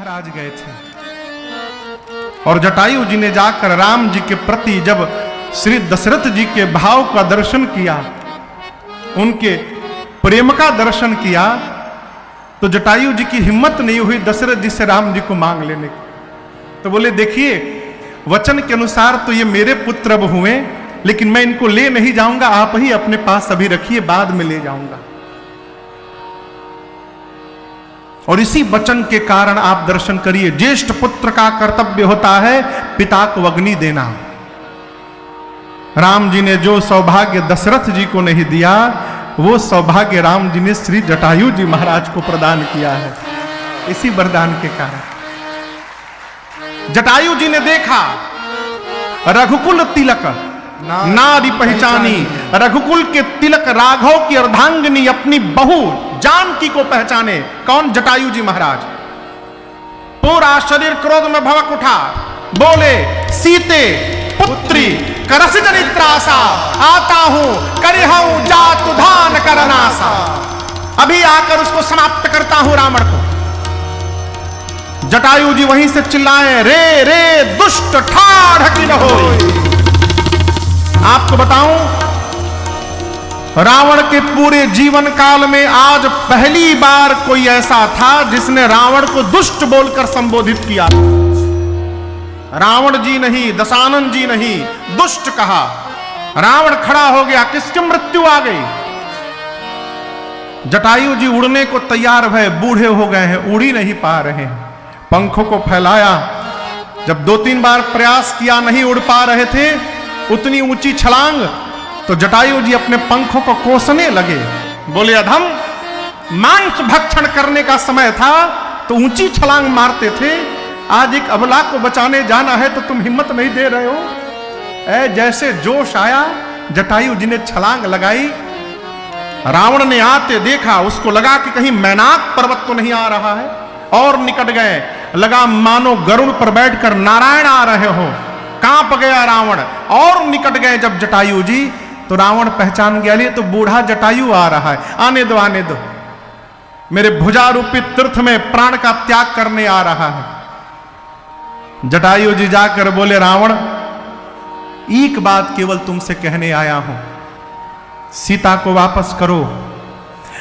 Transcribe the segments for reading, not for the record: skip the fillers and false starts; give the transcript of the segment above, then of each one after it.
महाराज गए थे और जटायु जी ने जाकर राम जी के प्रति जब श्री दशरथ जी के भाव का दर्शन किया, उनके प्रेम का दर्शन किया, तो जटायु जी की हिम्मत नहीं हुई दशरथ जी से राम जी को मांग लेने की। तो बोले देखिए, वचन के अनुसार तो ये मेरे पुत्र अब हुए, लेकिन मैं इनको ले नहीं जाऊंगा, आप ही अपने पास अभी रखिए, बाद में ले जाऊंगा। और इसी वचन के कारण आप दर्शन करिए, ज्येष्ठ पुत्र का कर्तव्य होता है पिता को अग्नि देना। राम जी ने जो सौभाग्य दशरथ जी को नहीं दिया, वो सौभाग्य राम जी ने श्री जटायु जी महाराज को प्रदान किया है, इसी वरदान के कारण। जटायु जी ने देखा रघुकुल तिलक नारी पहचानी, रघुकुल के तिलक राघव की अर्धांगिनी अपनी बहू जानकी को पहचाने। कौन? जटायु जी महाराज। पूरा शरीर क्रोध में भड़क उठा, बोले सीते पुत्री करस जनित्रासा, आता हूं करिहूं जात धान करनासा। अभी आकर उसको समाप्त करता हूं रावण को। जटायु जी वहीं से चिल्लाए, रे रे दुष्ट ठाढ़ की न होई। आपको बताऊं, रावण के पूरे जीवन काल में आज पहली बार कोई ऐसा था जिसने रावण को दुष्ट बोलकर संबोधित किया। रावण जी नहीं, दशानन जी नहीं, दुष्ट कहा। रावण खड़ा हो गया, किसकी मृत्यु आ गई? जटायु जी उड़ने को तैयार भय, बूढ़े हो गए हैं, उड़ ही नहीं पा रहे हैं। पंखों को फैलाया, जब 2-3 बार प्रयास किया, नहीं उड़ पा रहे थे उतनी ऊंची छलांग, तो जटायु जी अपने पंखों को कोसने लगे। बोले अधम, मांस भक्षण करने का समय था तो ऊंची छलांग मारते थे, आज एक अबला को बचाने जाना है तो तुम हिम्मत नहीं दे रहे हो। जैसे जोश आया, जटायु जी ने छलांग लगाई। रावण ने आते देखा, उसको लगा कि कहीं मैनाक पर्वत तो नहीं आ रहा है, और निकट गए। लगा मानो गरुड़ पर बैठकर नारायण आ रहे हो। कांप गया रावण, और निकट गए जब जटायु जी, तो रावण पहचान गया, लिए तो बूढ़ा जटायु आ रहा है, आने दो आने दो, मेरे भुजारूपी तीर्थ में प्राण का त्याग करने आ रहा है। जटायु जी जाकर बोले, रावण एक बात केवल तुमसे कहने आया हूं, सीता को वापस करो,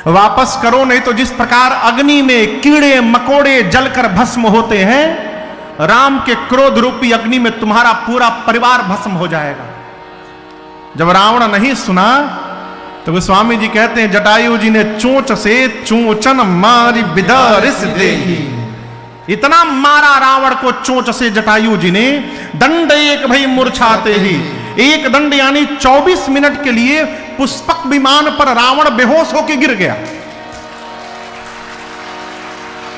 वापस करो, नहीं तो जिस प्रकार अग्नि में कीड़े मकोड़े जलकर भस्म होते हैं, राम के क्रोध रूपी अग्नि में तुम्हारा पूरा परिवार भस्म हो जाएगा। जब रावण नहीं सुना तो गोस्वामी जी कहते हैं, जटायु जी ने चोंच से चोंचन मारी बिदरिस देही। इतना मारा रावण को चोंच से जटायु जी ने, दंड एक भई मूर्छाते ही। एक दंड यानी 24 मिनट के लिए पुष्पक विमान पर रावण बेहोश होकर गिर गया।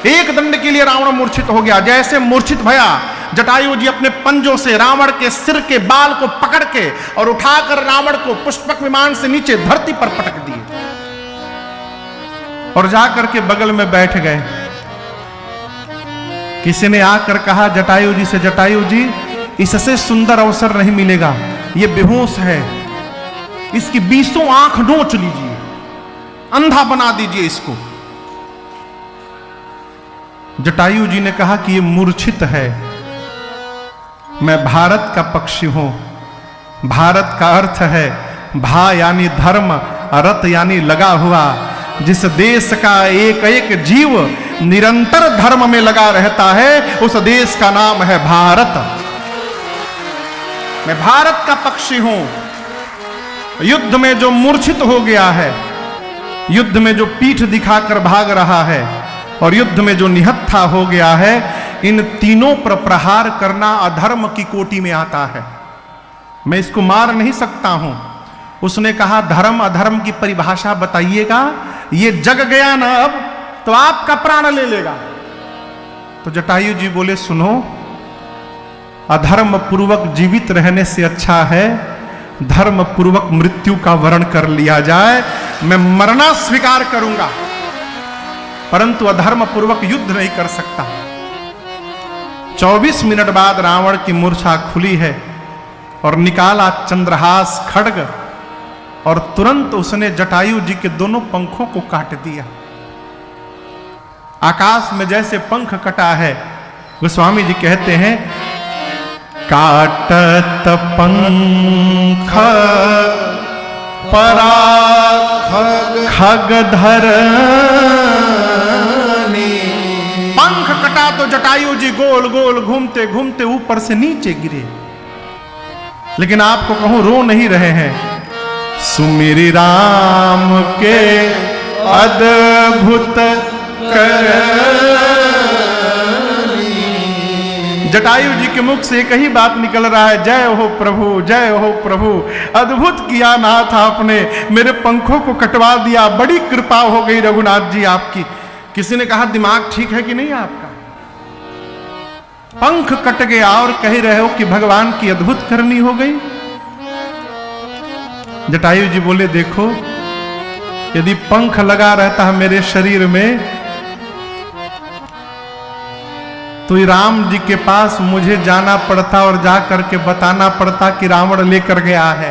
एक दंड के लिए रावण मूर्छित हो गया। जैसे मूर्छित भया, जटायु जी अपने पंजों से रावण के सिर के बाल को पकड़ के और उठाकर रावण को पुष्पक विमान से नीचे धरती पर पटक दिए और जाकर के बगल में बैठ गए। किसी ने आकर कहा जटायु जी से, जटायु जी इससे सुंदर अवसर नहीं मिलेगा, ये बेहोश है, इसकी 20 आंख नोच लीजिए, अंधा बना दीजिए इसको। जटायु जी ने कहा कि ये मूर्छित है, मैं भारत का पक्षी हूं। भारत का अर्थ है भा यानी धर्म, रत यानी लगा हुआ। जिस देश का एक एक जीव निरंतर धर्म में लगा रहता है, उस देश का नाम है भारत। मैं भारत का पक्षी हूं। युद्ध में जो मूर्छित हो गया है, युद्ध में जो पीठ दिखाकर भाग रहा है, और युद्ध में जो निहत्था हो गया है, इन तीनों पर प्रहार करना अधर्म की कोटि में आता है। मैं इसको मार नहीं सकता हूं। उसने कहा, धर्म अधर्म की परिभाषा बताइएगा, ये जग गया ना अब तो आपका प्राण ले लेगा। तो जटायु जी बोले, सुनो, अधर्म पूर्वक जीवित रहने से अच्छा है धर्म पूर्वक मृत्यु का वरण कर लिया जाए। मैं मरना स्वीकार करूंगा, परंतु अधर्म पूर्वक युद्ध नहीं कर सकता। 24 मिनट बाद रावण की मूर्छा खुली है और निकाला चंद्रहास खड्ग, और तुरंत उसने जटायु जी के दोनों पंखों को काट दिया। आकाश में जैसे पंख कटा है, गोस्वामी जी कहते हैं, काटत पंख पराग खग धरनी। पंख कटा तो जटायु जी गोल गोल घूमते घूमते ऊपर से नीचे गिरे। लेकिन आपको कहूं, रो नहीं रहे हैं। सुमिरि राम के अद्भुत करनी। जटायु जी के मुख से एक ही बात निकल रहा है, जय हो प्रभु, जय हो प्रभु। अद्भुत किया नाथ आपने, मेरे पंखों को कटवा दिया, बड़ी कृपा हो गई रघुनाथ जी आपकी। किसी ने कहा, दिमाग ठीक है कि नहीं आपका? पंख कट गया और कह रहे हो कि भगवान की अद्भुत करनी हो गई। जटायु जी बोले, देखो यदि पंख लगा रहता है मेरे शरीर में तो राम जी के पास मुझे जाना पड़ता और जा करके बताना पड़ता कि रावण लेकर गया है।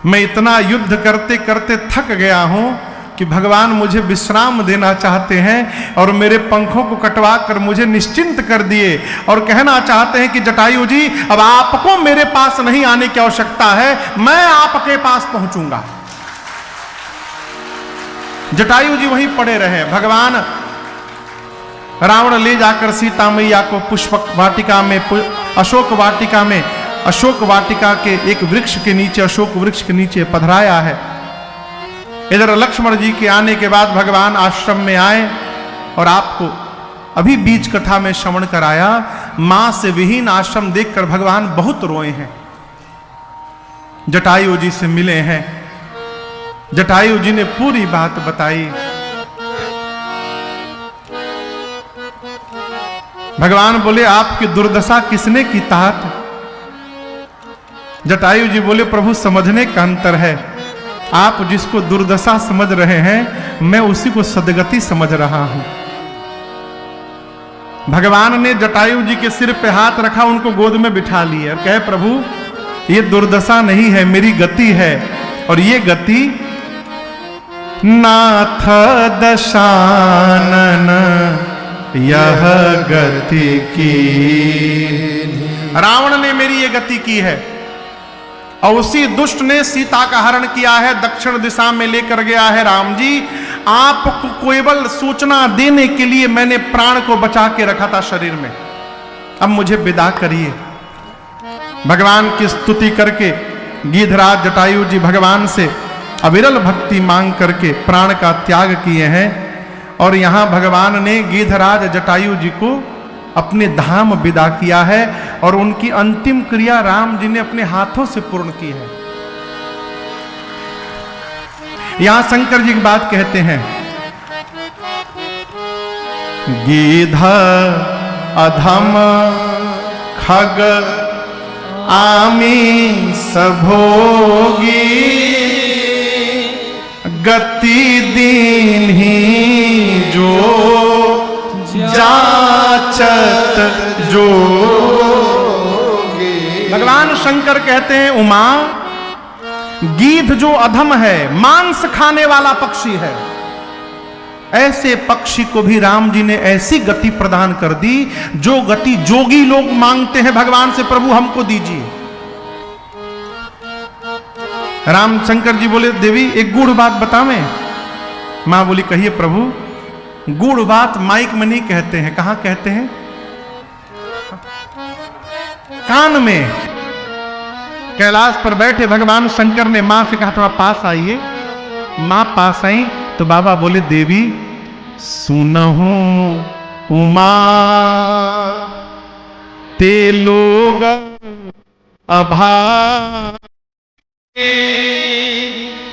मैं इतना युद्ध करते करते थक गया हूं कि भगवान मुझे विश्राम देना चाहते हैं और मेरे पंखों को कटवा कर मुझे निश्चिंत कर दिए और कहना चाहते हैं कि जटायु जी, अब आपको मेरे पास नहीं आने की आवश्यकता है, मैं आपके पास पहुंचूंगा। जटायु जी वहीं पड़े रहे। भगवान रावण ले जाकर सीता मैया को पुष्पक वाटिका में, अशोक वाटिका में, अशोक वाटिका के एक वृक्ष के नीचे, अशोक वृक्ष के नीचे पधराया है। इधर लक्ष्मण जी के आने के बाद भगवान आश्रम में आए और आपको अभी बीच कथा में श्रवण कराया, मां से विहीन आश्रम देखकर भगवान बहुत रोए हैं। जटायु जी से मिले हैं। जटायु जी ने पूरी बात बताई। भगवान बोले, आपकी दुर्दशा किसने की तात? जटायु जी बोले, प्रभु समझने का अंतर है। आप जिसको दुर्दशा समझ रहे हैं, मैं उसी को सदगति समझ रहा हूं। भगवान ने जटायु जी के सिर पे हाथ रखा, उनको गोद में बिठा लिया और कहे, प्रभु ये दुर्दशा नहीं है, मेरी गति है। और ये गति नाथ दशानन यह गति की। रावण ने मेरी ये गति की है और उसी दुष्ट ने सीता का हरण किया है, दक्षिण दिशा में लेकर गया है। राम जी, आपको केवल सूचना देने के लिए मैंने प्राण को बचा के रखा था शरीर में, अब मुझे विदा करिए। भगवान की स्तुति करके गिद्धराज जटायु जी भगवान से अविरल भक्ति मांग करके प्राण का त्याग किए हैं। और यहां भगवान ने गिद्धराज जटायु जी को अपने धाम विदा किया है और उनकी अंतिम क्रिया राम जी ने अपने हाथों से पूर्ण की है। यहां शंकर जी की बात कहते हैं, गिद्ध अधम खग आमीस भोगी, गति दीन्ही जो जाचत जोगी। भगवान शंकर कहते हैं, उमा, गिद्ध जो अधम है, मांस खाने वाला पक्षी है, ऐसे पक्षी को भी राम जी ने ऐसी गति प्रदान कर दी जो गति जोगी लोग मांगते हैं भगवान से, प्रभु हमको दीजिए। राम शंकर जी बोले, देवी एक गूढ़ बात बतावें? मां बोली, कहिए प्रभु। गूढ़ बात माइक में नहीं कहते हैं, कहां कहते हैं? कान में। कैलाश पर बैठे भगवान शंकर ने मां से कहा, थोड़ा पास आइए। मां पास आई तो बाबा बोले, देवी सुनहु उमा ते लोग अभा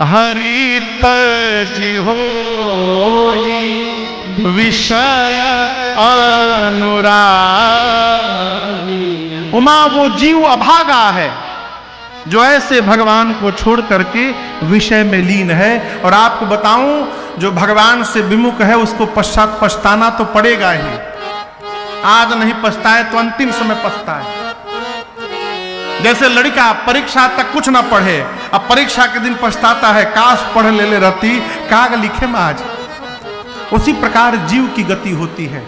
हरि तज हो विषय अनुराग। उमा वो जीव अभागा है जो ऐसे भगवान को छोड़ करके विषय में लीन है। और आपको बताऊं, जो भगवान से विमुख है उसको पश्चात पछताना तो पड़ेगा ही। आज नहीं पछताए तो अंतिम समय पछताए। जैसे लड़का परीक्षा तक कुछ ना पढ़े, अब परीक्षा के दिन पछताता है, काश पढ़ ले रहती, काग लिखे में आज। उसी प्रकार जीव की गति होती है।